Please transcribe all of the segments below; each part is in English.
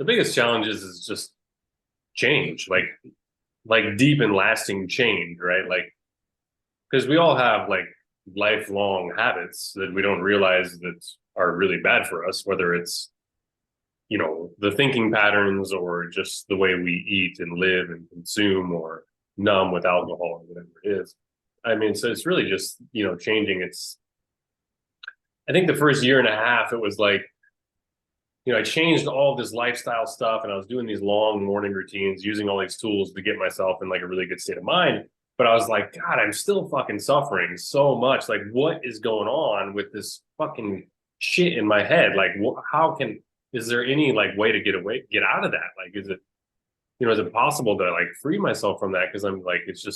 The biggest challenge is just change, like deep and lasting change, right? Like because we all have like lifelong habits that we don't realize that are really bad for us, whether it's the thinking patterns or just the way we eat and live and consume or numb with alcohol or whatever it is. I mean, so it's really just changing. I think the first year and a half it was like I changed all this lifestyle stuff and I was doing these long morning routines, using all these tools to get myself in like a really good state of mind. But I was like, God, I'm still fucking suffering so much. Like, what is going on with this fucking shit in my head? Like, is there any like way to get out of that? Like, is it possible to like free myself from that? Cause I'm like, it's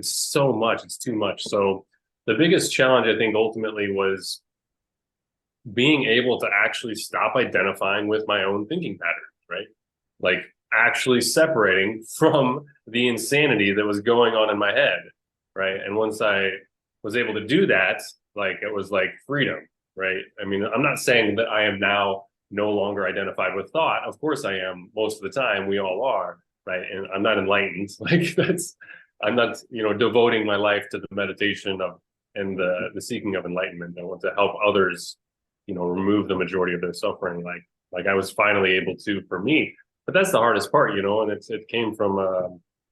so much, it's too much. So the biggest challenge I think ultimately was being able to actually stop identifying with my own thinking patterns, right? Like actually separating from the insanity that was going on in my head, right? And once I was able to do that, like it was like freedom, right? I mean, I'm not saying that I am now no longer identified with thought. Of course I am most of the time, we all are, right? And I'm not enlightened. I'm not, devoting my life to the meditation of and the seeking of enlightenment. I want to help others remove the majority of their suffering like I was finally able to for me. But that's the hardest part, and it came from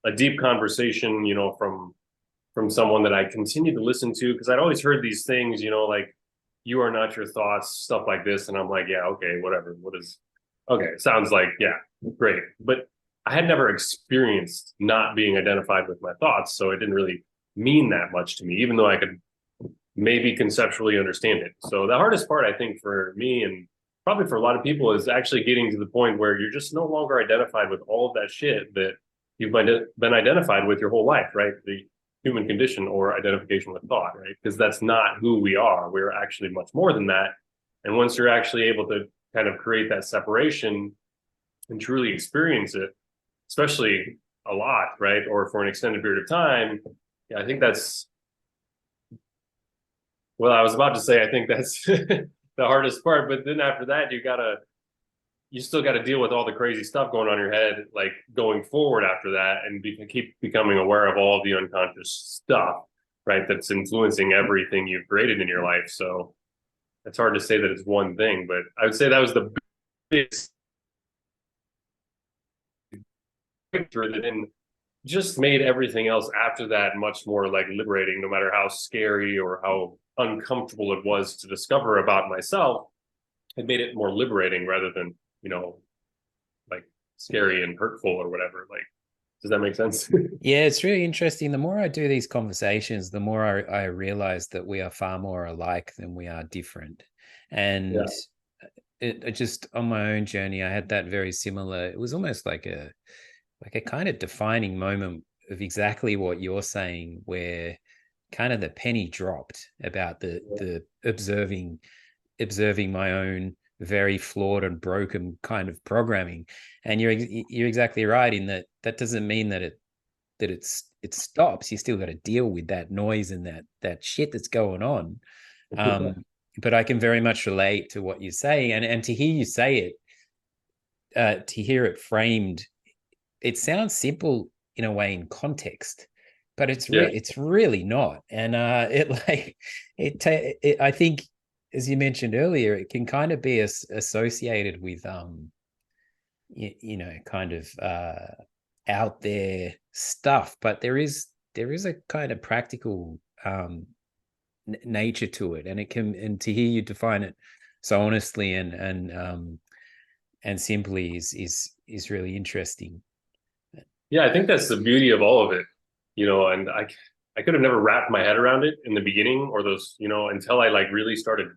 a deep conversation, from someone that I continue to listen to because I'd always heard these things, like you are not your thoughts, stuff like this. And I'm like, yeah, okay, whatever. Okay, sounds like, yeah, great. But I had never experienced not being identified with my thoughts. So it didn't really mean that much to me, even though I could maybe conceptually understand it. So the hardest part, I think, for me and probably for a lot of people is actually getting to the point where you're just no longer identified with all of that shit that you've been identified with your whole life, right? The human condition or identification with thought, right? Because that's not who we are. We're actually much more than that. And once you're actually able to kind of create that separation and truly experience it, especially a lot, right? Or for an extended period of time, yeah, I think that's well, I was about to say, I think that's the hardest part, but then after that, you still got to deal with all the crazy stuff going on in your head, like going forward after that, and keep becoming aware of all the unconscious stuff, right? That's influencing everything you've created in your life. So it's hard to say that it's one thing, but I would say that was the biggest picture that then just made everything else after that much more like liberating, no matter how scary or how uncomfortable it was to discover about myself. It made it more liberating rather than, like scary and hurtful or whatever. Like, does that make sense? Yeah, it's really interesting. The more I do these conversations, the more I realize that we are far more alike than we are different. Yeah. And it just on my own journey, I had that very similar. It was almost like a kind of defining moment of exactly what you're saying, where kind of the penny dropped about the observing my own very flawed and broken kind of programming. And you're exactly right in that doesn't mean it stops. You still got to deal with that noise and that shit that's going on. But I can very much relate to what you're saying, and to hear you say it, to hear it framed, it sounds simple in a way in context, but Yeah. it's really not. And it like it I think, as you mentioned earlier, it can kind of be associated with kind of out there stuff, but there is a kind of practical nature to it, and and to hear you define it so honestly and simply is really interesting. Yeah, I think that's the beauty of all of it, and I could have never wrapped my head around it in the beginning or those, until I like really started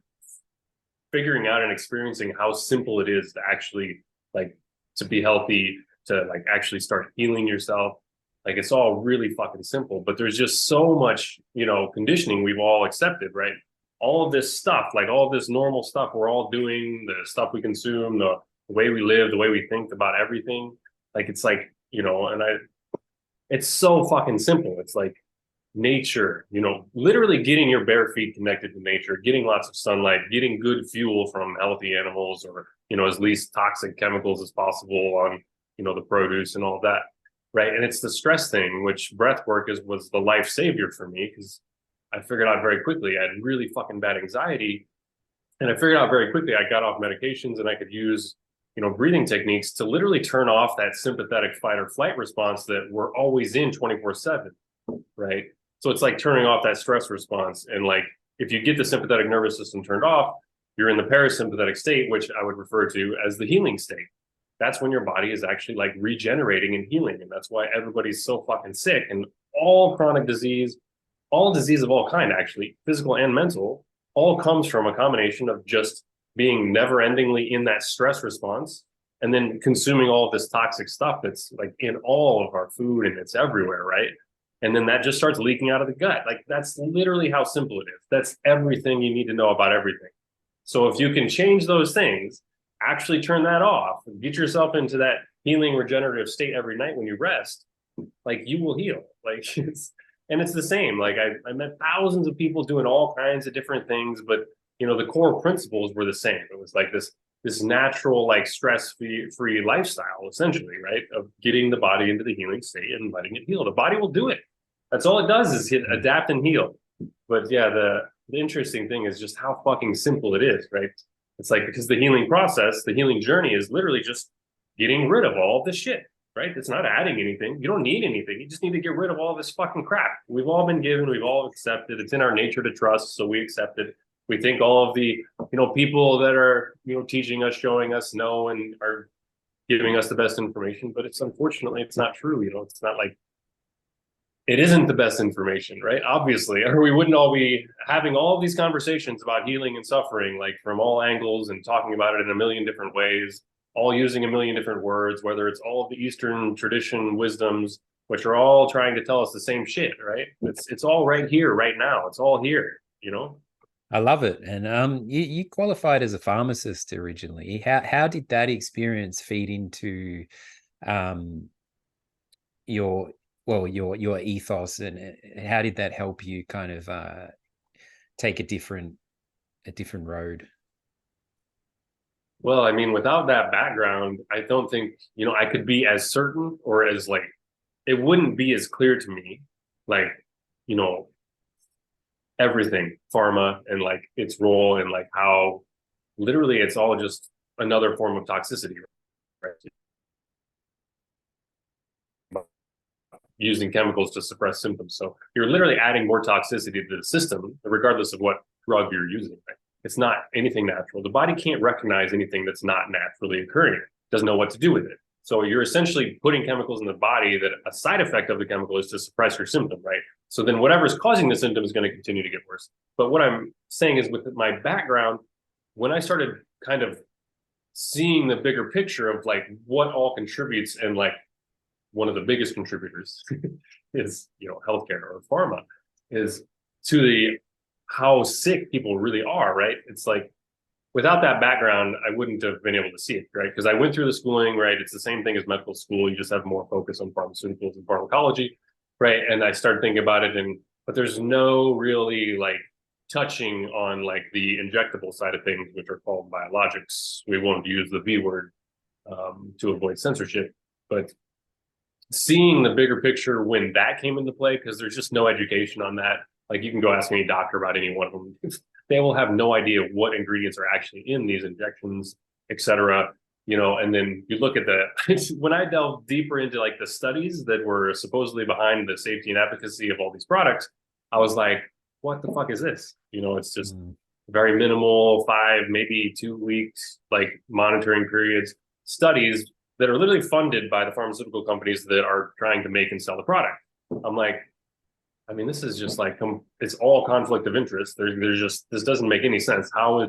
figuring out and experiencing how simple it is to actually like to be healthy, to like actually start healing yourself. Like it's all really fucking simple, but there's just so much, conditioning we've all accepted, right? All of this stuff, like all of this normal stuff we're all doing, the stuff we consume, the way we live, the way we think about everything. Like it's like, and it's so fucking simple. It's like nature, literally getting your bare feet connected to nature, getting lots of sunlight, getting good fuel from healthy animals, or, as least toxic chemicals as possible on, the produce and all that. Right. And it's the stress thing, which breath work was the life savior for me, because I figured out very quickly I had really fucking bad anxiety. And I figured out very quickly I got off medications and I could use, breathing techniques to literally turn off that sympathetic fight or flight response that we're always in 24/7. Right. So it's like turning off that stress response. And like, if you get the sympathetic nervous system turned off, you're in the parasympathetic state, which I would refer to as the healing state. That's when your body is actually like regenerating and healing. And that's why everybody's so fucking sick, and all chronic disease, all disease of all kind, actually, physical and mental, all comes from a combination of just being never endingly in that stress response, and then consuming all of this toxic stuff that's like in all of our food and it's everywhere, right? And then that just starts leaking out of the gut. Like, that's literally how simple it is. That's everything you need to know about everything. So if you can change those things, actually turn that off, get yourself into that healing regenerative state every night when you rest, like, you will heal. Like, it's the same. Like, I met thousands of people doing all kinds of different things, but the core principles were the same. It was like this natural, like, stress-free lifestyle, essentially, right? Of getting the body into the healing state and letting it heal. The body will do it. That's all it does, is adapt and heal. But yeah, the interesting thing is just how fucking simple it is, right? It's like, because the healing process, the healing journey is literally just getting rid of all this shit, right? It's not adding anything. You don't need anything. You just need to get rid of all this fucking crap. We've all been given, we've all accepted. It's in our nature to trust, so we accept it. We think all of the, people that are, teaching us, showing us, know, and are giving us the best information, but unfortunately, it's not true. It's not like, it isn't the best information, right? Obviously, or we wouldn't all be having all of these conversations about healing and suffering, like, from all angles, and talking about it in a million different ways, all using a million different words, whether it's all of the Eastern tradition wisdoms, which are all trying to tell us the same shit, right? It's all right here, right now. It's all here, I love it. And you qualified as a pharmacist originally. How did that experience feed into um your your ethos, and how did that help you kind of take a different road? Well, I mean, without that background, I don't think, I could be as certain, or as, like, it wouldn't be as clear to me, like, you know, everything pharma and, like, its role, and, like, how literally it's all just another form of toxicity, right? Using chemicals to suppress symptoms. So you're literally adding more toxicity to the system, regardless of what drug you're using, right? It's not anything natural. The body can't recognize anything that's not naturally occurring. It doesn't know what to do with it. So you're essentially putting chemicals in the body that a side effect of the chemical is to suppress your symptom, right? So then whatever's causing the symptom is going to continue to get worse. But what I'm saying is, with my background, when I started kind of seeing the bigger picture of, like, what all contributes, and, like, one of the biggest contributors is, healthcare or pharma, is to the how sick people really are, right? It's like, without that background, I wouldn't have been able to see it, right? Because I went through the schooling, right? It's the same thing as medical school. You just have more focus on pharmaceuticals and pharmacology, right? And I started thinking about it, but there's no really, like, touching on, like, the injectable side of things, which are called biologics. We won't use the V word to avoid censorship, but seeing the bigger picture when that came into play, because there's just no education on that. Like, you can go ask any doctor about any one of them. They will have no idea what ingredients are actually in these injections, et cetera. And then you look at when I delved deeper into, like, the studies that were supposedly behind the safety and efficacy of all these products, I was like, what the fuck is this? It's just very minimal, 5, maybe 2 weeks, like, monitoring periods, studies that are literally funded by the pharmaceutical companies that are trying to make and sell the product. I'm like, I mean, this is just like, it's all conflict of interest. There's just, this doesn't make any sense. How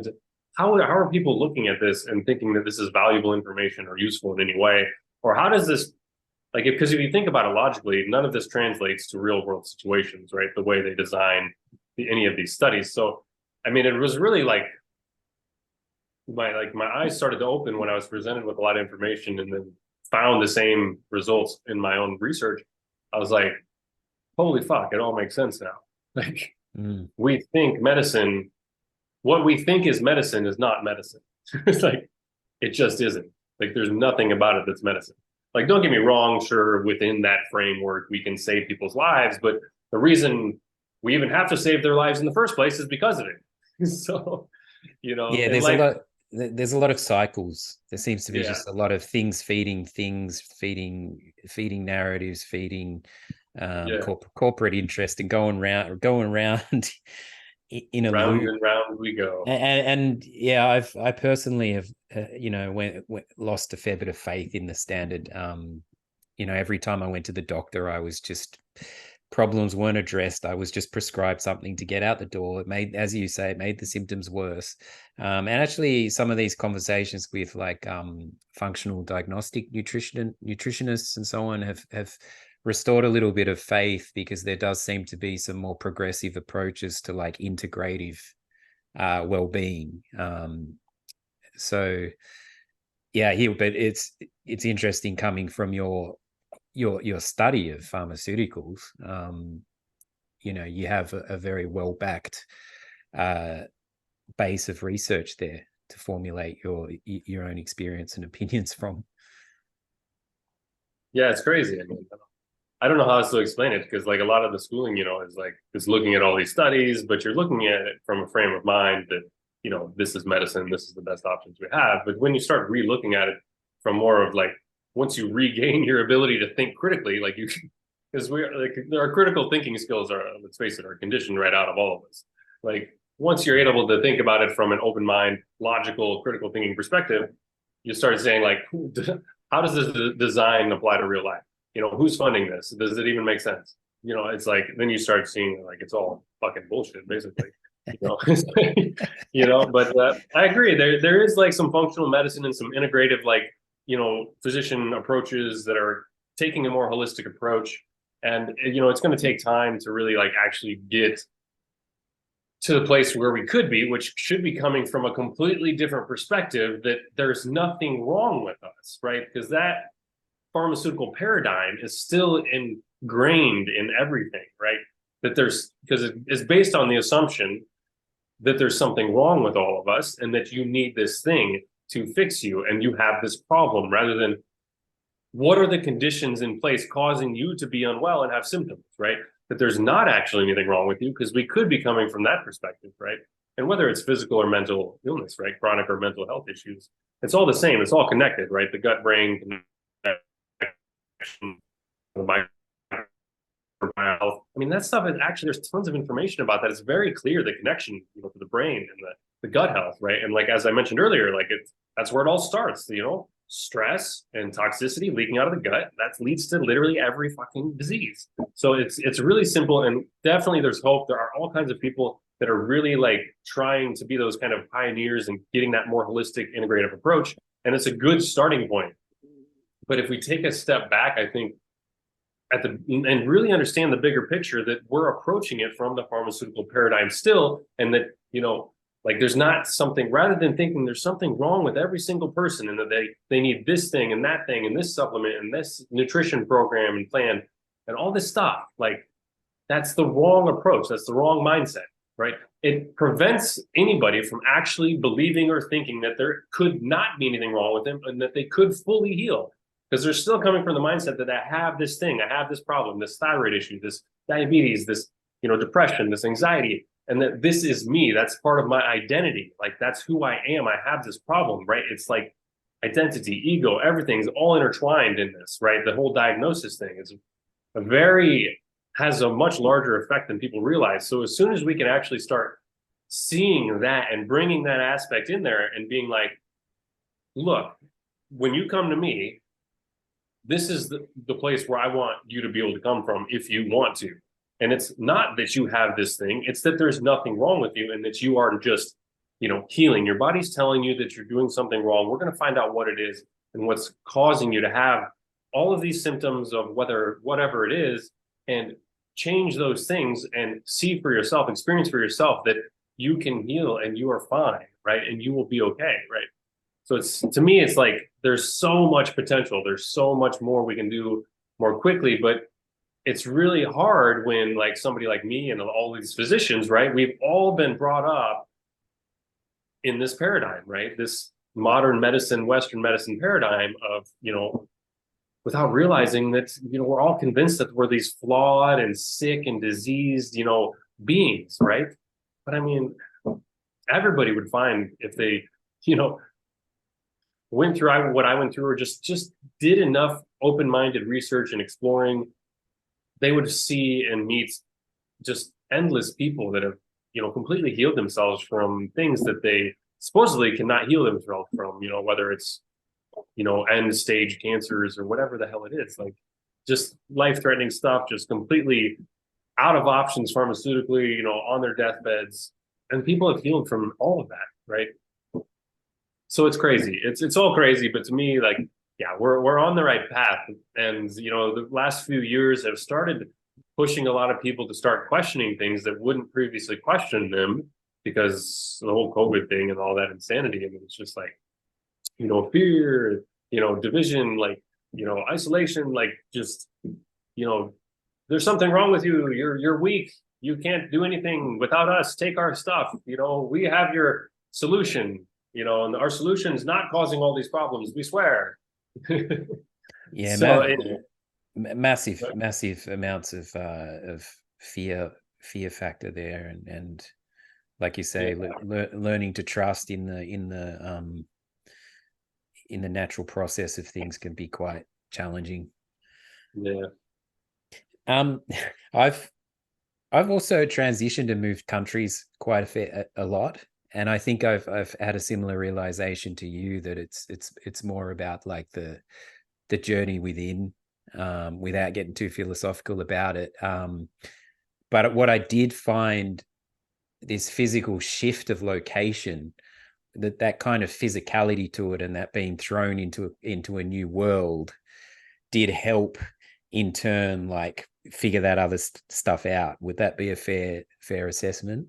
are people looking at this and thinking that this is valuable information or useful in any way? Or how does this, like, because if you think about it logically, none of this translates to real world situations, right? The way they design any of these studies. So, I mean, it was really like, my eyes started to open when I was presented with a lot of information, and then found the same results in my own research. I was like, holy fuck, it all makes sense now. Like Mm. we think medicine, what we think is not medicine. It's like it just isn't. Like there's nothing about it that's medicine. Like don't get me wrong, sure, within that framework we can save people's lives, but the reason we even have to save their lives in the first place is because of it. So, Yeah, and there's a life, lot. There's a lot of cycles. There seems to be yeah, just a lot of things, feeding narratives, feeding yeah, corporate interest, and going round in a round loop. and round we go. And yeah, I personally have went lost a fair bit of faith in the standard. Every time I went to the doctor, I was just problems weren't addressed. I was just prescribed something to get out the door. It made, as you say, it made the symptoms worse. And actually, some of these conversations with like functional diagnostic nutritionists and so on have restored a little bit of faith, because there does seem to be some more progressive approaches to like integrative well-being. So yeah, here, but it's interesting coming from your study of pharmaceuticals. You have a very well backed base of research there to formulate your own experience and opinions from. Yeah, it's crazy. I mean, I don't know how else to explain it because like a lot of the schooling, is like is looking at all these studies, but you're looking at it from a frame of mind that, this is medicine, this is the best options we have. But when you start re-looking at it from more of like once you regain your ability to think critically, like you because we're like our critical thinking skills are, let's face it, are conditioned right out of all of us. Like once you're able to think about it from an open mind, logical, critical thinking perspective, you start saying like, how does this design apply to real life? Who's funding this? Does it even make sense? It's like then you start seeing like it's all fucking bullshit, basically. But I agree. There is like some functional medicine and some integrative like physician approaches that are taking a more holistic approach, and it's going to take time to really like actually get to the place where we could be, which should be coming from a completely different perspective that there's nothing wrong with us, right? Because that pharmaceutical paradigm is still ingrained in everything, right? That there's because it's based on the assumption that there's something wrong with all of us and that you need this thing to fix you and you have this problem rather than what are the conditions in place causing you to be unwell and have symptoms, right? That there's not actually anything wrong with you because we could be coming from that perspective, right? And whether it's physical or mental illness, right? Chronic or mental health issues, it's all the same. It's all connected, right? The gut brain connection, the health. I mean, that stuff is actually, there's tons of information about that. It's very clear the connection, to the brain and the gut health, right? And like, as I mentioned earlier, like that's where it all starts, stress and toxicity leaking out of the gut. That leads to literally every fucking disease. So it's really simple. And definitely there's hope. There are all kinds of people that are really like trying to be those kind of pioneers and getting that more holistic, integrative approach. And it's a good starting point. But if we take a step back, I think and really understand the bigger picture that we're approaching it from the pharmaceutical paradigm still, and that like there's not something, rather than thinking there's something wrong with every single person and that they need this thing and that thing and this supplement and this nutrition program and plan and all this stuff, like that's the wrong approach. That's the wrong mindset, right? It prevents anybody from actually believing or thinking that there could not be anything wrong with them and that they could fully heal, because they're still coming from the mindset that I have this thing, I have this problem, this thyroid issue, this diabetes, this depression, this anxiety, and that this is me. That's part of my identity. Like that's who I am. I have this problem, right? It's like identity, ego, everything's all intertwined in this, right? The whole diagnosis thing is has a much larger effect than people realize. So as soon as we can actually start seeing that and bringing that aspect in there and being like, look, when you come to me, this is the place where I want you to be able to come from if you want to. And it's not that you have this thing, it's that there's nothing wrong with you and that you are just, healing. Your body's telling you that you're doing something wrong. We're going to find out what it is and what's causing you to have all of these symptoms of whatever it is, and change those things and see for yourself, experience for yourself that you can heal and you are fine, right? And you will be okay, right? So to me, it's like there's so much potential. There's so much more we can do more quickly, but it's really hard when like somebody like me and all these physicians, right? We've all been brought up in this paradigm, right? This modern medicine, Western medicine paradigm of, without realizing that, we're all convinced that we're these flawed and sick and diseased, beings, right? But I mean, everybody would find if they, you know, went through what I went through, or just did enough open-minded research and exploring, they would see and meet just endless people that have, completely healed themselves from things that they supposedly cannot heal themselves from, whether it's, end stage cancers or whatever the hell it is, like just life-threatening stuff, just completely out of options pharmaceutically, on their deathbeds. And people have healed from all of that, right? So it's crazy. It's all crazy, but to me, like, yeah, we're on the right path. And the last few years have started pushing a lot of people to start questioning things that wouldn't previously question them, because the whole COVID thing and all that insanity. I mean, it's just like, fear, division, like, isolation, like just, there's something wrong with you. You're weak. You can't do anything without us. Take our stuff. We have your solution. And our solution is not causing all these problems. We swear. Yeah, So massive amounts of fear factor there, and like you say, learning to trust in the natural process of things can be quite challenging. Yeah. I've also transitioned and moved countries quite a lot, and I think I've had a similar realization to you, that it's more about like the journey within, without getting too philosophical about it. But what I did find, this physical shift of location, that kind of physicality to it, and that being thrown into a new world, did help in turn, like, figure that other stuff out. Would that be a fair assessment?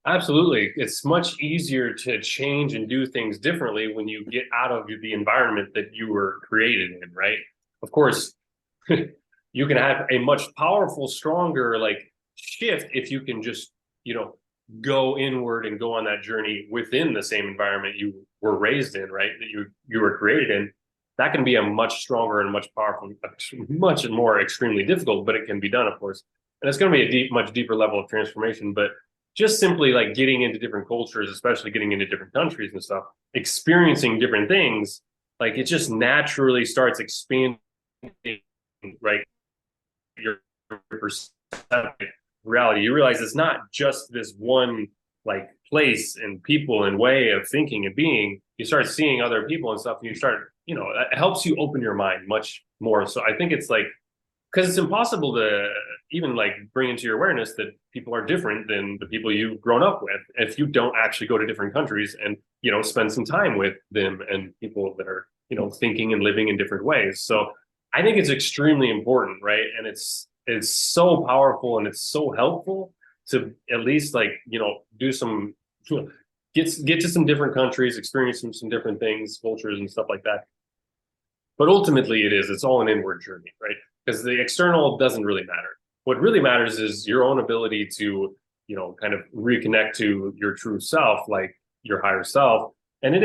Absolutely. It's much easier to change and do things differently when you get out of the environment that you were created in, right? Of course, you can have a much powerful, stronger like shift if you can just, go inward and go on that journey within the same environment you were raised in, right? That you were created in. That can be a much stronger and much powerful, much more extremely difficult, but it can be done, of course. And it's going to be a much deeper level of transformation. But just simply like getting into different cultures, especially getting into different countries and stuff, experiencing different things, like it just naturally starts expanding, right? Your perception, reality. You realize it's not just this one like place and people and way of thinking and being. You start seeing other people and stuff, and you start, it helps you open your mind much more. So I think it's like, because it's impossible to even like bring into your awareness that people are different than the people you've grown up with if you don't actually go to different countries and spend some time with them and people that are thinking and living in different ways. So I think it's extremely important, right? And it's so powerful and it's so helpful to at least like do some get to some different countries, experience some different things, cultures and stuff like that. But ultimately it's all an inward journey, right? Because the external doesn't really matter. What really matters is your own ability to, kind of reconnect to your true self, like your higher self. And it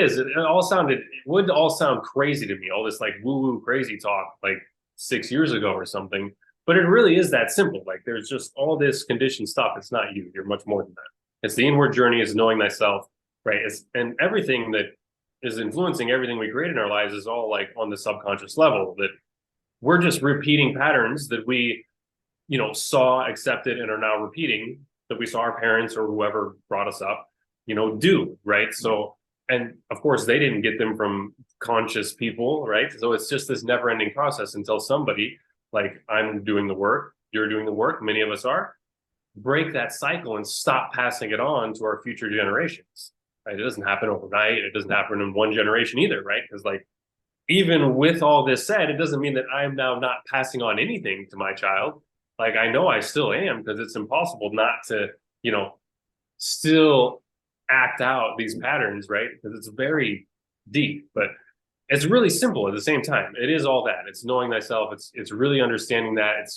would all sound crazy to me, all this like woo-woo crazy talk like 6 years ago or something. But it really is that simple. Like there's just all this conditioned stuff. It's not you. You're much more than that. It's the inward journey, is knowing thyself, right? And everything that is influencing everything we create in our lives is all like on the subconscious level, that we're just repeating patterns that we, saw, accepted, and are now repeating, that we saw our parents or whoever brought us up, do, right? So, and of course, they didn't get them from conscious people, right? So it's just this never ending process until somebody, like I'm doing the work, you're doing the work, many of us are, break that cycle and stop passing it on to our future generations, right? It doesn't happen overnight. It doesn't happen in one generation either, right? Because like, even with all this said, it doesn't mean that I'm now not passing on anything to my child. Like I know I still am, because it's impossible not to, still act out these patterns, right? Because it's very deep, but it's really simple at the same time. It is all that. It's knowing thyself. It's really understanding that.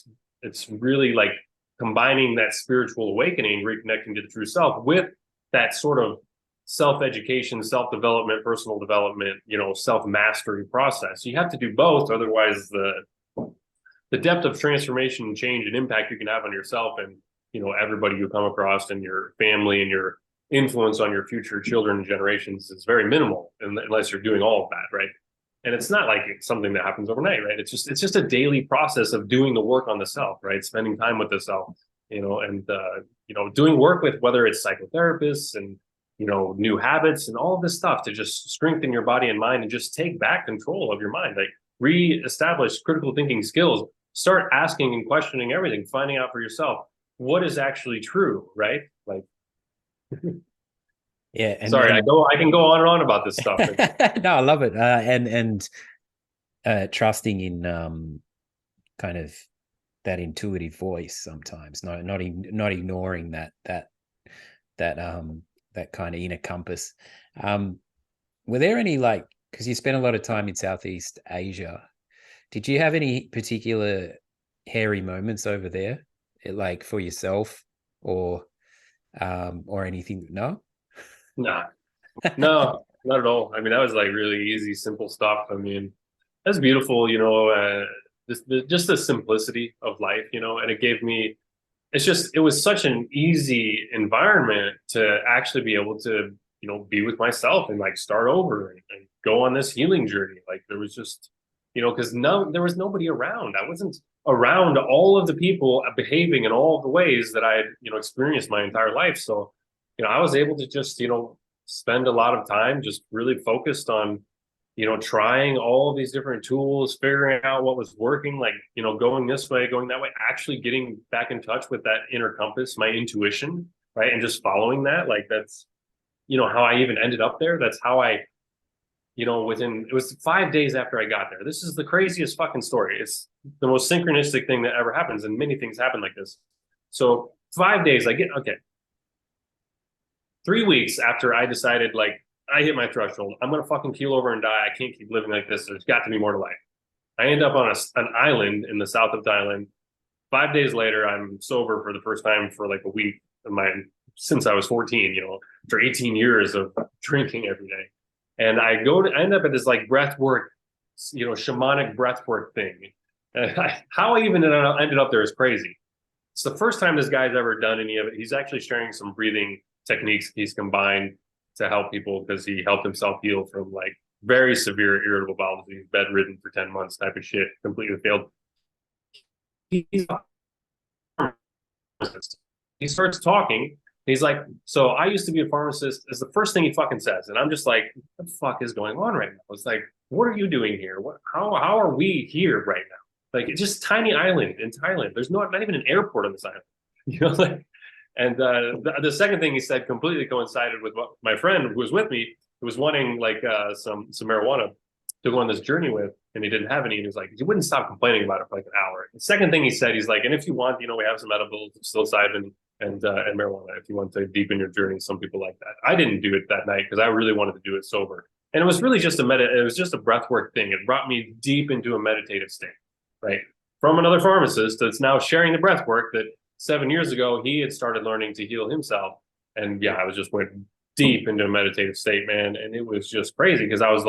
it's really like combining that spiritual awakening, reconnecting to the true self with that sort of self-education, self-development, personal development, self-mastery process. You have to do both. Otherwise, the depth of transformation and change and impact you can have on yourself and, everybody you come across and your family and your influence on your future children and generations is very minimal unless you're doing all of that, right? And it's not like it's something that happens overnight, right? It's just a daily process of doing the work on the self, right? Spending time with the self, and doing work with whether it's psychotherapists and new habits and all of this stuff to just strengthen your body and mind and just take back control of your mind, like re-establish critical thinking skills, start asking and questioning everything, finding out for yourself what is actually true, right? Like, Yeah, sorry, I can go on and on about this stuff. No, I love it. And trusting in kind of that intuitive voice sometimes, not ignoring that kind of inner compass. Were there any, like, because you spent a lot of time in Southeast Asia, did you have any particular hairy moments over there, like for yourself or anything? No? Nah, no, not at all. I mean, that was like really easy, simple stuff. I mean, that's beautiful, just the simplicity of life, and it was such an easy environment to actually be able to, be with myself and like start over and go on this healing journey. Like there was just, because there was nobody around. I wasn't around all of the people behaving in all of the ways that I had, experienced my entire life. So, I was able to just, spend a lot of time just really focused on, trying all of these different tools, figuring out what was working, like, going this way, going that way, actually getting back in touch with that inner compass, my intuition, right? And just following that, like that's, how I even ended up there. That's how it was 5 days after I got there. This is the craziest fucking story. It's the most synchronistic thing that ever happens. And many things happen like this. So 5 days, okay. 3 weeks after I decided, like, I hit my threshold, I'm going to fucking keel over and die. I can't keep living like this. There's got to be more to life. I end up on an island in the south of Thailand. 5 days later, I'm sober for the first time for like a week since I was 14, after 18 years of drinking every day. And I end up at this like breath work, shamanic breath work thing. And how I even ended up there is crazy. It's the first time this guy's ever done any of it. He's actually sharing some breathing techniques he's combined to help people because he helped himself heal from like very severe irritable bowel disease, bedridden for 10 months type of shit, completely failed. He starts talking. He's like, so I used to be a pharmacist, is the first thing he fucking says. And I'm just like, what the fuck is going on right now? It's like, what are you doing here? How are we here right now? Like, it's just a tiny island in Thailand. There's not even an airport on this island, like. And the second thing he said completely coincided with what my friend who was with me, who was wanting like some marijuana to go on this journey with, and he didn't have any. And he was like, he wouldn't stop complaining about it for like an hour. The second thing he said, he's like, and if you want, we have some edibles, psilocybin and marijuana if you want to deepen your journey. Some people like that. I didn't do it that night because I really wanted to do it sober. And it was really just it was just a breathwork thing. It brought me deep into a meditative state, right? From another pharmacist that's now sharing the breathwork that 7 years ago, he had started learning to heal himself. And yeah, I was just went deep into a meditative state, man. And it was just crazy because I was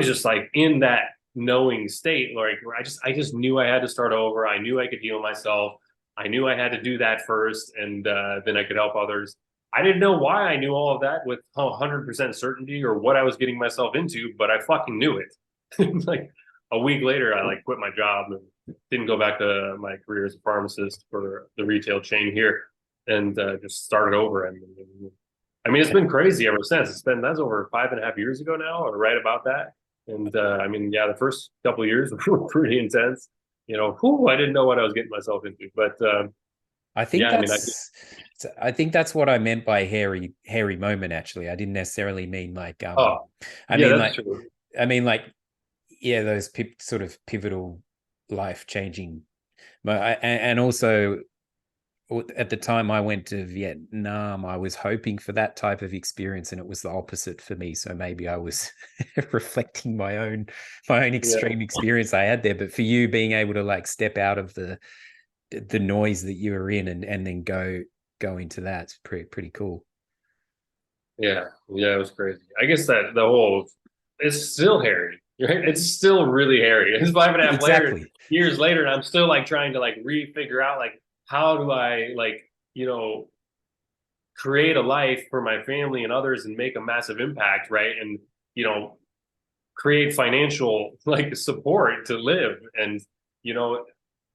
just like in that knowing state, like where I just knew I had to start over. I knew I could heal myself. I knew I had to do that first, and then I could help others. I didn't know why I knew all of that with 100% certainty or what I was getting myself into, but I fucking knew it. Like a week later, I like quit my job and didn't go back to my career as a pharmacist for the retail chain here, and just started over. And I mean, it's been crazy ever since. That's over 5.5 years ago now, or right about that. And I mean, yeah, the first couple of years were pretty intense. I didn't know what I was getting myself into. But I think yeah, I think that's what I meant by hairy moment. Actually, I didn't necessarily mean like oh, I yeah, mean that's like true. I mean like yeah, those sort of pivotal life changing. And also at the time I went to Vietnam, I was hoping for that type of experience, and it was the opposite for me. So maybe I was reflecting my own extreme experience I had there. But for you, being able to like step out of the the noise that you were in, and then go into that. It's pretty cool. Yeah, yeah, it was crazy. I guess that the whole it's still hairy, right? It's still really hairy. It's 5.5 layers Exactly. years later, and I'm still like trying to like re-figure out like how do I like, create a life for my family and others and make a massive impact, right? And you know, create financial like support to live and you know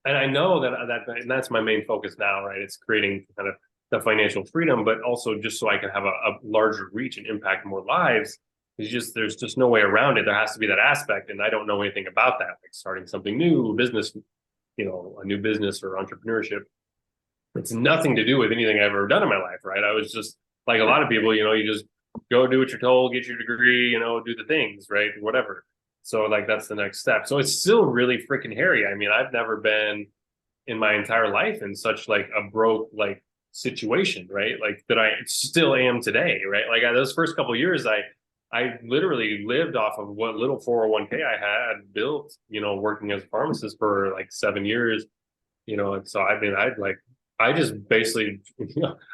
and I know and that's my main focus now, right? It's creating kind of the financial freedom, but also just so I can have a larger reach and impact more lives. It's just there's just no way around it. There has to be that aspect, and I don't know anything about that, like starting something new, business, a new business or entrepreneurship. It's nothing to do with anything I've ever done in my life, right? I was just like a lot of people, you just go do what you're told, get your degree, do the things, right? Whatever. So like that's the next step. So it's still really freaking hairy. I mean, I've never been in my entire life in such like a broke like situation, right? Like that I still am today, right? Like those first couple of years, I literally lived off of what little 401k I had built, working as a pharmacist for like 7 years, and so I mean, I just basically,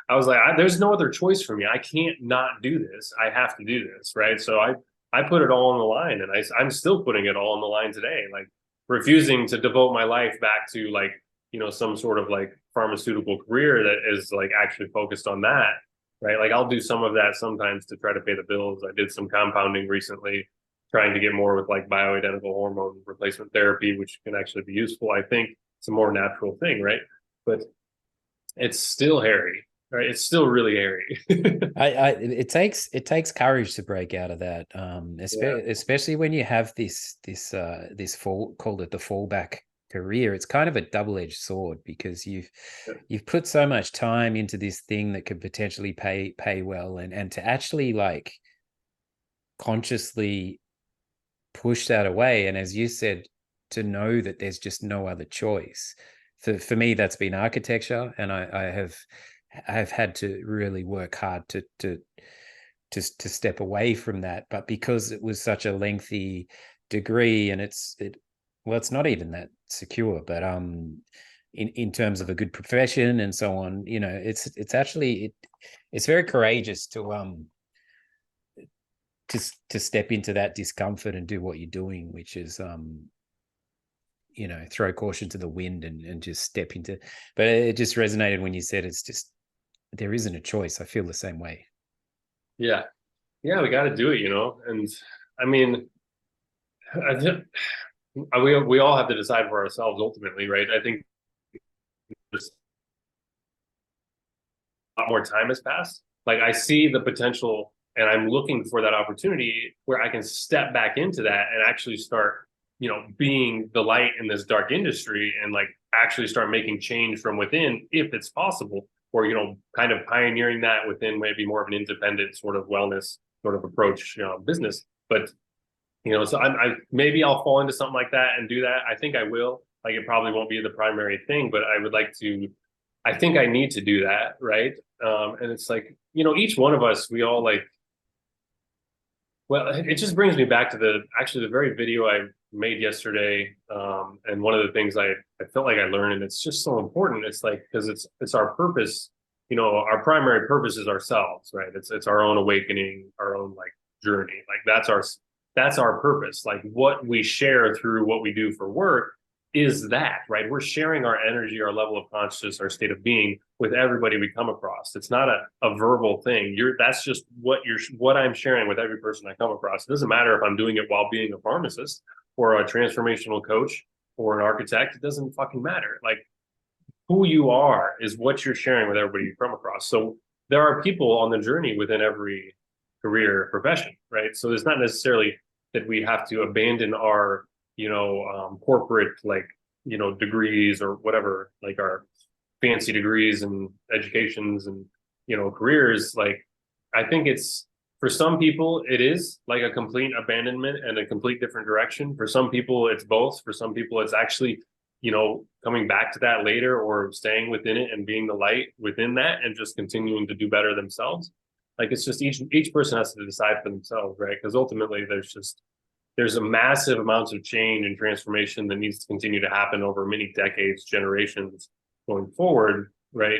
I was like, there's no other choice for me. I can't not do this. I have to do this, right? So I put it all on the line, and I'm still putting it all on the line today, like refusing to devote my life back to like, some sort of like pharmaceutical career that is like actually focused on that, right? Like I'll do some of that sometimes to try to pay the bills. I did some compounding recently, trying to get more with like bioidentical hormone replacement therapy, which can actually be useful. I think it's a more natural thing, right? But it's still hairy, right? It's still really hairy. It takes courage to break out of that, Yeah, especially when you have this fall, called it the fallback career. It's kind of a double-edged sword, because you've put so much time into this thing that could potentially pay well, and to actually like consciously push that away, and as you said, to know that there's just no other choice. For me, that's been architecture, and I have had to really work hard to step away from that. But because it was such a lengthy degree, and it's not even that secure, but in terms of a good profession and so on, it's actually it's very courageous to step into that discomfort and do what you're doing, which is throw caution to the wind, and just step into. But it just resonated when you said it's just there isn't a choice. I feel the same way. yeah, yeah. We got to do it, And I mean, I think we all have to decide for ourselves ultimately, right? I think just a lot more time has passed. Like I see the potential, and I'm looking for that opportunity where I can step back into that and actually start, being the light in this dark industry, and like actually start making change from within if it's possible, or kind of pioneering that within maybe more of an independent sort of wellness sort of approach, business. But so I maybe I'll fall into something like that and do that. I think I will. Like it probably won't be the primary thing, but I would like to. I think I need to do that, right? And it's like each one of us, we all like. Well, it just brings me back to the very video I made yesterday, and one of the things I felt like I learned, and it's just so important. It's like because it's our purpose. Our primary purpose is ourselves, right? It's our own awakening, our own like journey. Like that's our purpose. Like what we share through what we do for work is that, right? We're sharing our energy, our level of consciousness, our state of being with everybody we come across. It's not a verbal thing. That's just what I'm sharing with every person I come across. It doesn't matter if I'm doing it while being a pharmacist or a transformational coach or an architect. It doesn't fucking matter. Like who you are is what you're sharing with everybody you come across. So there are people on the journey within every career profession, right? So it's not necessarily that we have to abandon our, corporate like, degrees or whatever, like our fancy degrees and educations and, careers. Like, I think it's for some people, it is like a complete abandonment and a complete different direction. For some people, it's both. For some people, it's actually coming back to that later or staying within it and being the light within that and just continuing to do better themselves. Like it's just each person has to decide for themselves, right? Because ultimately there's a massive amounts of change and transformation that needs to continue to happen over many decades, generations. going forward, right?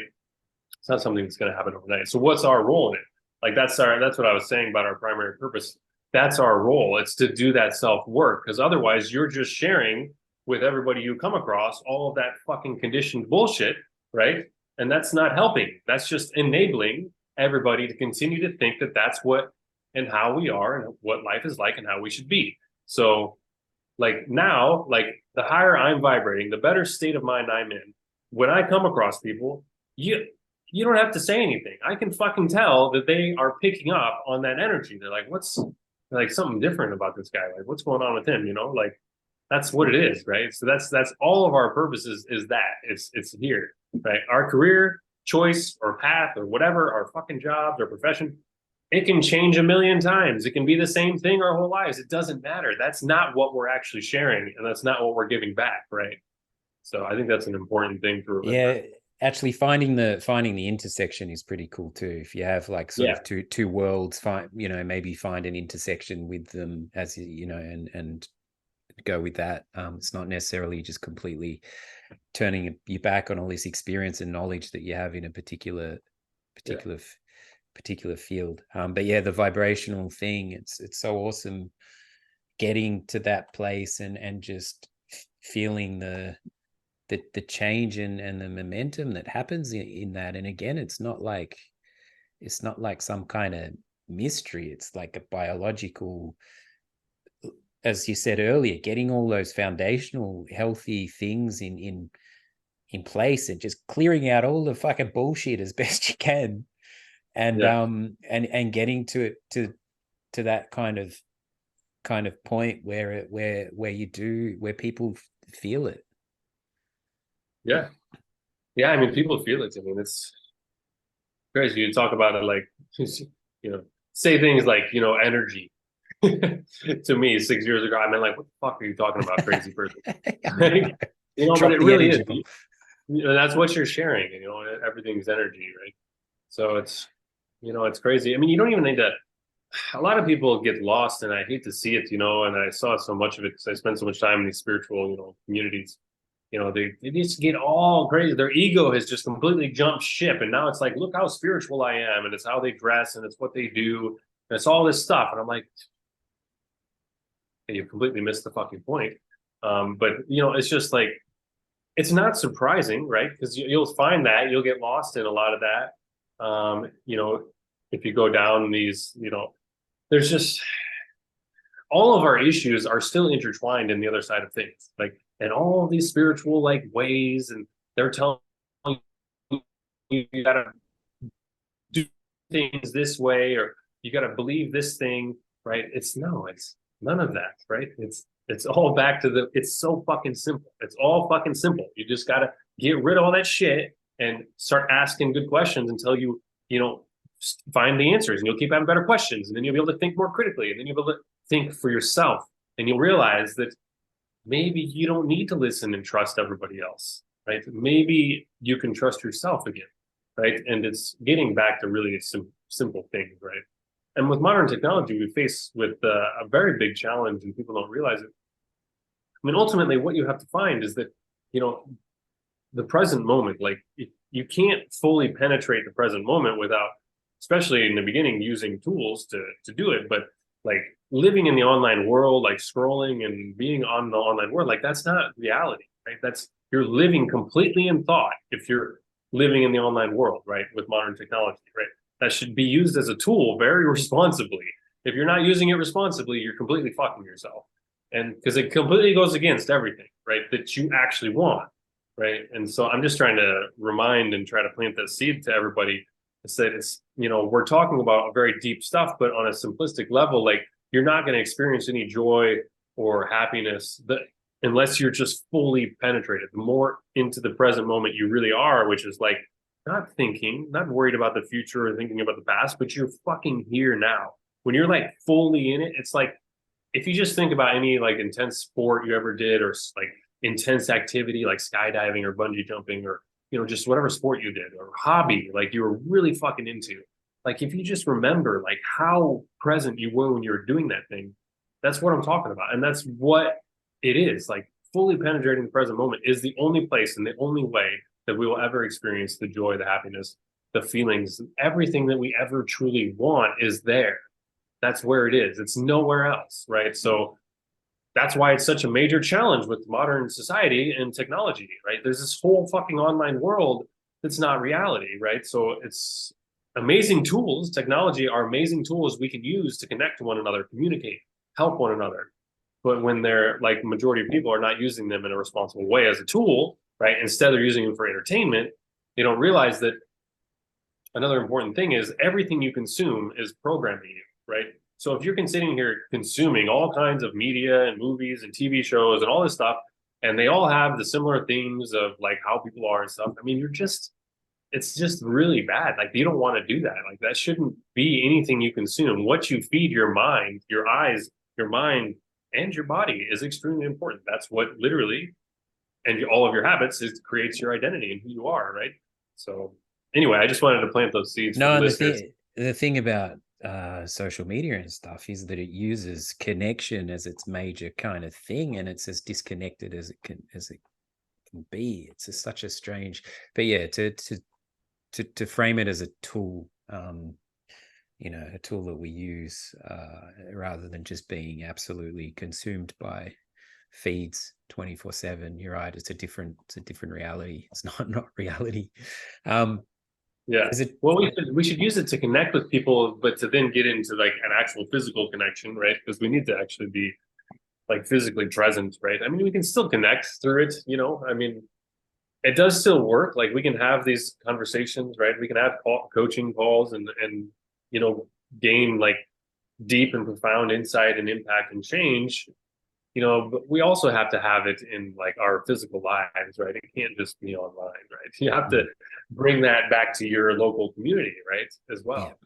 It's not something that's going to happen overnight. So what's our role in it? Like that's what I was saying about our primary purpose. That's our role. It's to do that self work, because otherwise you're just sharing with everybody you come across all of that fucking conditioned bullshit, right? And that's not helping. That's just enabling everybody to continue to think that that's what and how we are and what life is like and how we should be. So like now, like the higher I'm vibrating, the better state of mind I'm in. When I come across people, you don't have to say anything. I can fucking tell that they are picking up on that energy. They're like, what's like something different about this guy? Like, what's going on with him? You know, like that's what it is, right? So that's all of our purposes is that. It's here, right? Our career choice or path or whatever, our fucking jobs or profession, it can change a million times. It can be the same thing our whole lives. It doesn't matter. That's not what we're actually sharing, and that's not what we're giving back, right? So I think that's an important thing to remember. Yeah, actually finding the intersection is pretty cool too. If you have like sort Yeah, of two worlds, find, you know, maybe find an intersection with them, as you know, and go with that. It's not necessarily just completely turning your back on all this experience and knowledge that you have in a yeah, particular particular field. But yeah, the vibrational thing, it's so awesome getting to that place and just feeling the change and the momentum that happens in that. And again, it's not like some kind of mystery. It's like a biological, as you said earlier, getting all those foundational healthy things in place and just clearing out all the fucking bullshit as best you can, and yeah, and getting to it to that kind of point where you do, where people feel it. yeah, yeah. I mean, people feel it. I mean, it's crazy. You talk about it like, you know, say things like, energy. To me, 6 years ago, I mean, like, what the fuck are you talking about, crazy person? I know. Like, but Drop it the really energy is. bomb. That's what you're sharing. Everything's energy, right? So it's crazy. I mean, you don't even need to. A lot of people get lost, and I hate to see it, and I saw so much of it because I spent so much time in these spiritual, communities. They just get all crazy. Their ego has just completely jumped ship, and now it's like, look how spiritual I am, and it's how they dress, and it's what they do, and it's all this stuff, and I'm like, hey, you completely missed the fucking point. But it's just like it's not surprising, right? Because you'll find that you'll get lost in a lot of that. If you go down these, there's just all of our issues are still intertwined in the other side of things, like and all these spiritual like ways, and they're telling you gotta do things this way or you gotta believe this thing, right? It's none of that, right? It's all back to it's so fucking simple. It's all fucking simple. You just gotta get rid of all that shit and start asking good questions until you know find the answers, and you'll keep having better questions, and then you'll be able to think more critically, and then you'll be able to think for yourself, and you'll realize that maybe you don't need to listen and trust everybody else, right? Maybe you can trust yourself again, right? And it's getting back to really simple things, right? And with modern technology, we face with a very big challenge, and people don't realize it. I mean, ultimately, what you have to find is that, you know, the present moment, like you can't fully penetrate the present moment without, especially in the beginning, using tools to do it. But like living in the online world, like scrolling and being on the online world, like that's not reality, right? That's you're living completely in thought if you're living in the online world, right? With modern technology, right? That should be used as a tool very responsibly. If you're not using it responsibly, you're completely fucking yourself. And because it completely goes against everything, right? That you actually want, right? And so I'm just trying to remind and try to plant that seed to everybody. It's that we're talking about very deep stuff, but on a simplistic level, like you're not going to experience any joy or happiness unless you're just fully penetrated. The more into the present moment you really are, which is like not thinking, not worried about the future or thinking about the past, but you're fucking here now. When you're like fully in it, it's like if you just think about any like intense sport you ever did or like intense activity like skydiving or bungee jumping or just whatever sport you did or hobby like you were really fucking into, like if you just remember like how present you were when you were doing that thing, that's what I'm talking about. And that's what it is, like fully penetrating the present moment is the only place and the only way that we will ever experience the joy, the happiness, the feelings, everything that we ever truly want is there. That's where it is. It's nowhere else, right? So that's why it's such a major challenge with modern society and technology, right? There's this whole fucking online world that's not reality, right? So it's amazing tools. Technology are amazing tools we can use to connect to one another, communicate, help one another. But when they're like majority of people are not using them in a responsible way as a tool, right? Instead, they're using them for entertainment. They don't realize that another important thing is everything you consume is programming you, right? So if you're sitting here consuming all kinds of media and movies and TV shows and all this stuff, and they all have the similar themes of like how people are and stuff, I mean, it's just really bad. Like you don't want to do that. Like that shouldn't be anything you consume. What you feed your mind, your eyes, your mind, and your body is extremely important. That's what literally, and all of your habits is creates your identity and who you are, right? So anyway, I just wanted to plant those seeds for No, the and listeners. the thing about social media and stuff is that it uses connection as its major kind of thing, and it's as disconnected as it can be. It's just such a strange, but yeah, to frame it as a tool, a tool that we use rather than just being absolutely consumed by feeds 24/7. You're right. It's a different reality. It's not reality. Yeah. Is it? Well, we should use it to connect with people, but to then get into like an actual physical connection, right? Because we need to actually be like physically present, right? I mean, we can still connect through it, you know. I mean, it does still work. Like we can have these conversations, right? We can have coaching calls and gain like deep and profound insight and impact and change, but we also have to have it in like our physical lives, right? It can't just be online, right? You have to bring that back to your local community, right? As Yeah, well.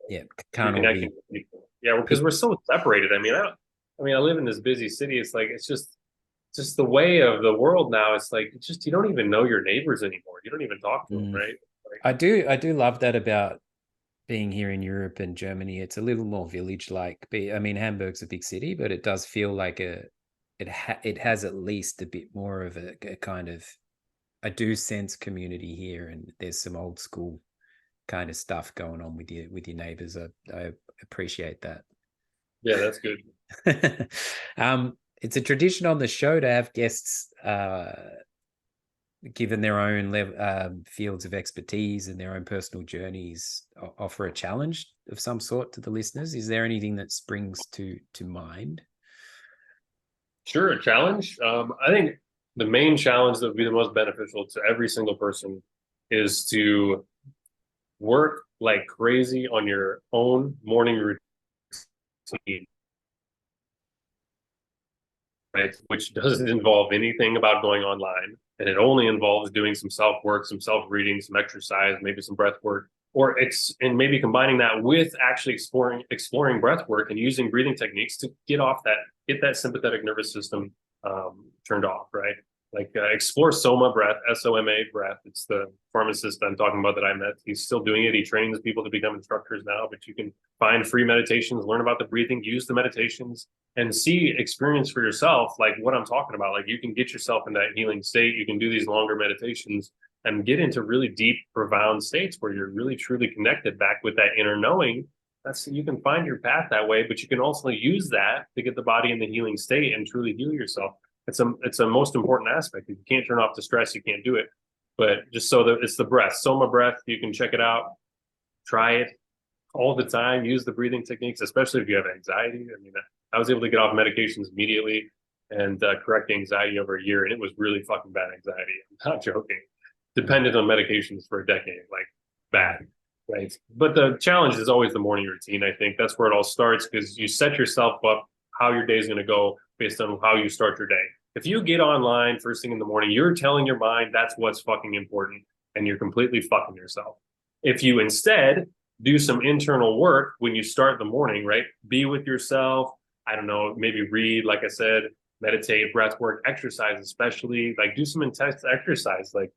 yeah. You're Can't all connecting be. with people. Yeah, because we're so separated. I live in this busy city. It's like it's just the way of the world now. It's like it's just you don't even know your neighbors anymore. You don't even talk to them, Mm. right? Like, I do love that about being here in Europe and Germany. It's a little more village like. I mean, Hamburg's a big city, but it does feel like it has at least a bit more of a kind of. I do sense community here, and there's some old school kind of stuff going on with your neighbors. I appreciate that. yeah, that's good. It's a tradition on the show to have guests given their own fields of expertise and their own personal journeys offer a challenge of some sort to the listeners. Is there anything that springs to mind? Sure, a challenge. I think the main challenge that would be the most beneficial to every single person is to work like crazy on your own morning routine, right? Which doesn't involve anything about going online. And it only involves doing some self work, some self reading, some exercise, maybe some breath work, and maybe combining that with actually exploring breath work and using breathing techniques to get that sympathetic nervous system turned off, right? Like explore soma breath, SOMA breath. It's the pharmacist I'm talking about that I met. He's still doing it. He trains people to become instructors now, but you can find free meditations, learn about the breathing, use the meditations, and experience for yourself like what I'm talking about. Like you can get yourself in that healing state. You can do these longer meditations and get into really deep, profound states where you're really truly connected back with that inner knowing. You can find your path that way, but you can also use that to get the body in the healing state and truly heal yourself. It's a most important aspect. If you can't turn off the stress, you can't do it. But just so that it's the breath, soma breath, you can check it out, try it all the time. Use the breathing techniques, especially if you have anxiety. I mean, I was able to get off medications immediately and correct anxiety over a year, and it was really fucking bad anxiety. I'm not joking. Dependent on medications for a decade, like bad, right? But the challenge is always the morning routine. I think that's where it all starts because you set yourself up how your day is going to go based on how you start your day. If you get online first thing in the morning, you're telling your mind that's what's fucking important, and you're completely fucking yourself. If you instead do some internal work when you start the morning, right? Be with yourself. I don't know, maybe read, like I said, meditate, breath work, exercise, especially like do some intense exercise, like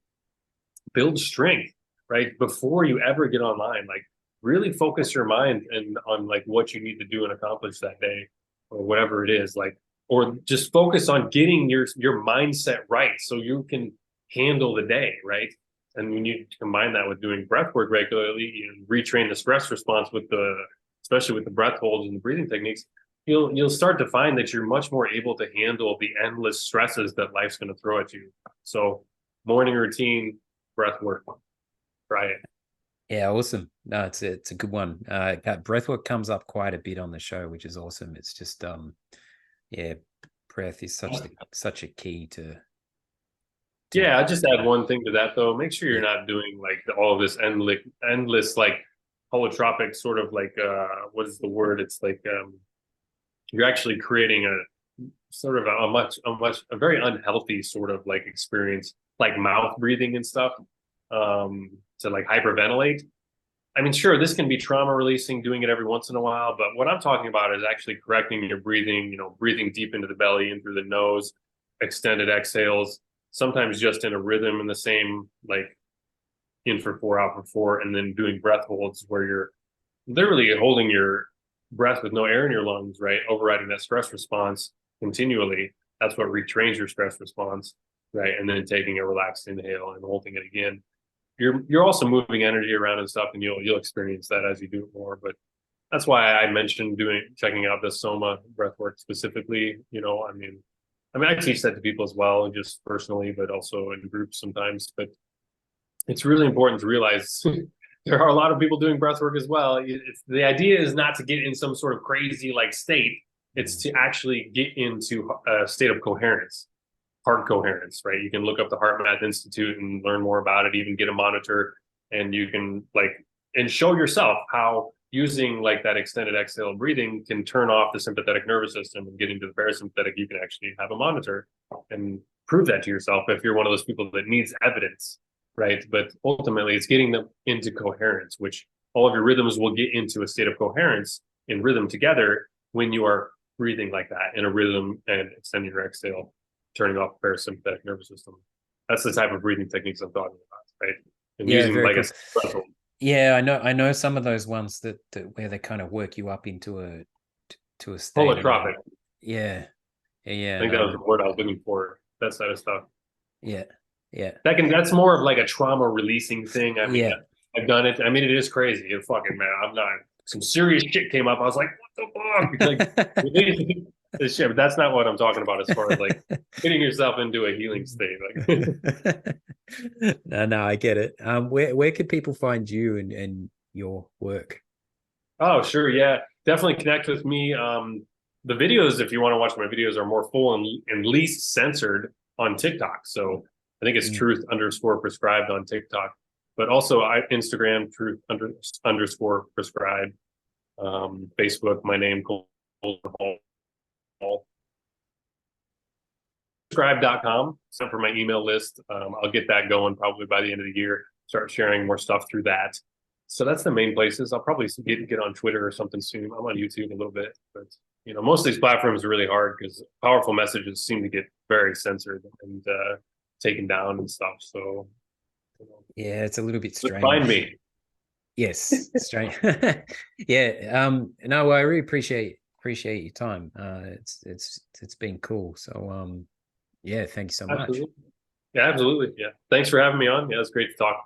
build strength, right? Before you ever get online, like really focus your mind and on like what you need to do and accomplish that day or whatever it is, like, or just focus on getting your mindset right so you can handle the day, right? And when you combine that with doing breath work regularly, you retrain the stress response with especially with the breath holds and the breathing techniques, you'll start to find that you're much more able to handle the endless stresses that life's going to throw at you. So morning routine, breath work, try it. Yeah, awesome. No, it's a good one. That breathwork comes up quite a bit on the show, which is awesome. It's just yeah, breath is such a key to Yeah, I just add one thing to that though. Make sure you're yeah. not doing like all of this endless like holotropic sort of like what is the word? It's like you're actually creating a sort of a very unhealthy sort of like experience, like mouth breathing and stuff, to like hyperventilate. I mean, sure, this can be trauma releasing, doing it every once in a while, but what I'm talking about is actually correcting your breathing, breathing deep into the belly and through the nose, extended exhales, sometimes just in a rhythm in the same, like in for 4, out for 4, and then doing breath holds where you're literally holding your breath with no air in your lungs, right? Overriding that stress response continually. That's what retrains your stress response, right? And then taking a relaxed inhale and holding it again. You're also moving energy around and stuff, and you'll experience that as you do it more. But that's why I mentioned checking out the Soma breathwork specifically. I teach that to people as well, just personally, but also in groups sometimes. But it's really important to realize there are a lot of people doing breathwork as well. The idea is not to get in some sort of crazy like state. It's to actually get into a state of coherence, heart coherence, right? You can look up the Heart Math Institute and learn more about it, even get a monitor, and you can and show yourself how using like that extended exhale breathing can turn off the sympathetic nervous system and get into the parasympathetic. You can actually have a monitor and prove that to yourself if you're one of those people that needs evidence, right? But ultimately, it's getting them into coherence, which all of your rhythms will get into a state of coherence in rhythm together when you are breathing like that in a rhythm and extending your exhale, turning off the parasympathetic nervous system. That's the type of breathing techniques I'm talking about, right? And Yeah, using very like cool. a Yeah, I know some of those ones that where they kind of work you up into a state of holotropic. yeah, I yeah, think that was the word I was looking for. That side of stuff. yeah, yeah, That's more of like a trauma releasing thing. I mean, yeah. I've done it. I mean, it is crazy. It fucking man, I'm not. Some serious shit came up. I was like, what the fuck? Like, this shit. But that's not what I'm talking about as far as like getting yourself into a healing state. Like, No, I get it. Where can people find you and your work? oh, sure, yeah, definitely connect with me. The videos, if you want to watch my videos, are more full and least censored on TikTok. So I think it's Mm. truth_prescribed on TikTok, but also Instagram truth_prescribed, Facebook, my name, Colton Hall, prescribe.com. Sign up for my email list. I'll get that going probably by the end of the year. Start sharing more stuff through that. So that's the main places. I'll probably get on Twitter or something soon. I'm on YouTube a little bit, but most of these platforms are really hard because powerful messages seem to get very censored and taken down and stuff. So Yeah, it's a little bit just find strange. me. Yes, strange. Yeah. No, I really appreciate your time. It's been cool. So yeah, thank you so much. Absolutely. Yeah, absolutely. Yeah. Thanks for having me on. Yeah, it's great to talk.